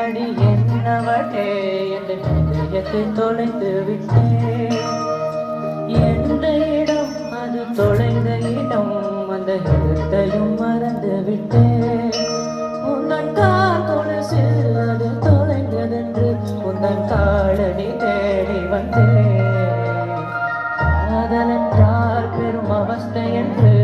அடி என்னவளே என்ற இதயத்தை தொலைத்து விட்டேன். எந்த இடம் அது தொலைந்த இடம், அந்த இடத்தையும் மறந்து விட்டேன். உந்தன் கால் கொலுசில் அது தொலைந்ததென்று உந்தன் காலடி தேடி வந்தேன். காதல் என்றால் பெரும் அவஸ்தை என்று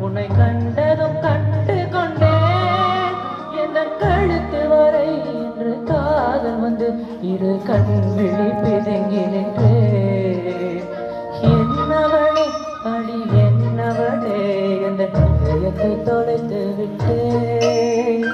உன்னை கண்டதும் கண்டு கொண்டேன். எந்த கழுத்து வரை என்று காதல் வந்து இரு கண் விழி பிதுங்கி நின்றேன். என்னவளே அடி என்னவளே என்ற இதயத்தை தொலைத்து விட்டேன்.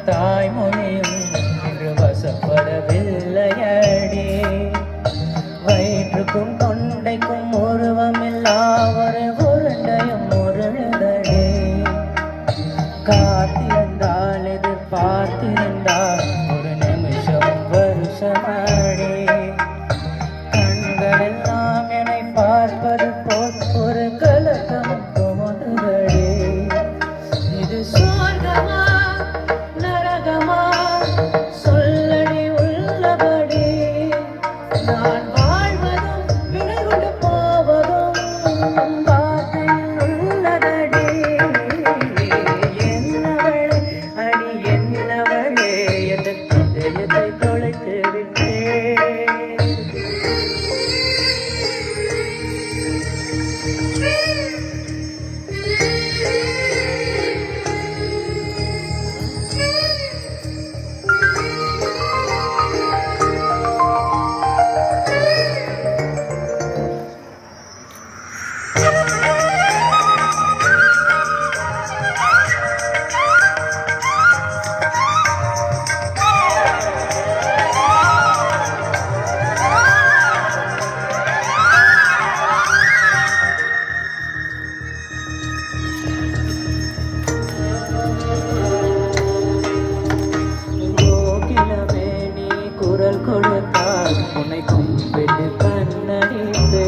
தாய்மொழியும் இன்று வசப்படவில்லையடி. வயிற்றுக்கும் தொண்டைக்கும் உருவமில்லா ஒரு உருண்டையும் உருளுதடி. காத்திருந்தால் எதிர்பார்த்திருந்தால் ஒரு நிமிஷம் வருஷமடி. கண்களெல்லாம் என்னை பார்ப்பது போல் ஒரு கலக்கம் தோன்றுதடி. இது சொர்க்கமா சொல்லடி உள்ளபடி, நான் வாழ்வதும் விடை கொண்டு போவதும் வார்த்தையில் உள்ளதடி. என்னவளே அடி என்னவளே என்ற இதயத்தை தொலைத்து விட்டேன். கொடுத்தால் உன்னை கும்பிட்டு கண்ணடிந்தே.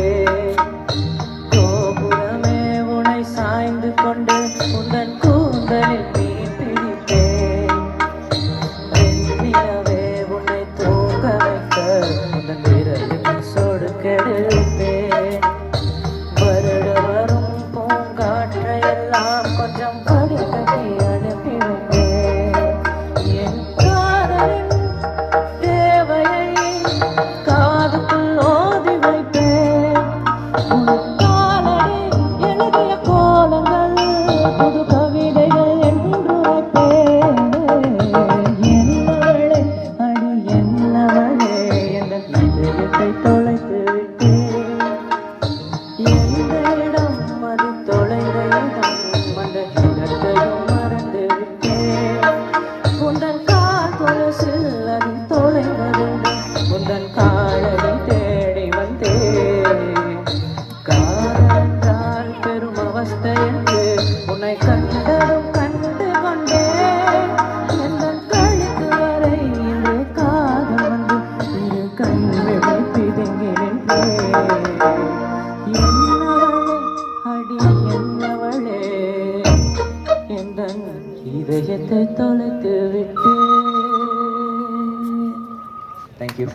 கோபுரமே உன்னை சாய்ந்து கொண்டு உந்தன் கூந்தலில் மீன் பிடித்தேன். வெண்ணிலவே உன்னை தூங்க வைக்க உந்தன் விரலுக்கு சொடுக்கெடுப்பேன். வருட வரும் பூங்காற்றையெல்லாம் கொஞ்சம் படிக்கடி அனுப்பி வைப்பேன். என் காதலின் தொலைத்து விட்டேன். எந்த இடம் அது தொலைந்த இடம், அந்த இடத்தையும் மறந்து விட்டேன். உந்தன் கால் கொலுசில் அது தொலைந்ததென்று உந்தன் காலடி தேடி வந்தேன். காதல் என்றால் பெரும் அவஸ்தை என்று உன்னை கண்டதும் கண்டு கொண்டேன். எந்த கழுத்து வரை இன்று காதல் வந்து இரு கண் விழி பிதுங்கி நின்றேன். என்னவளே அடி என்னவளே எந்தன் இதயத்தை தொலைத்து விட்டேன். Thank you.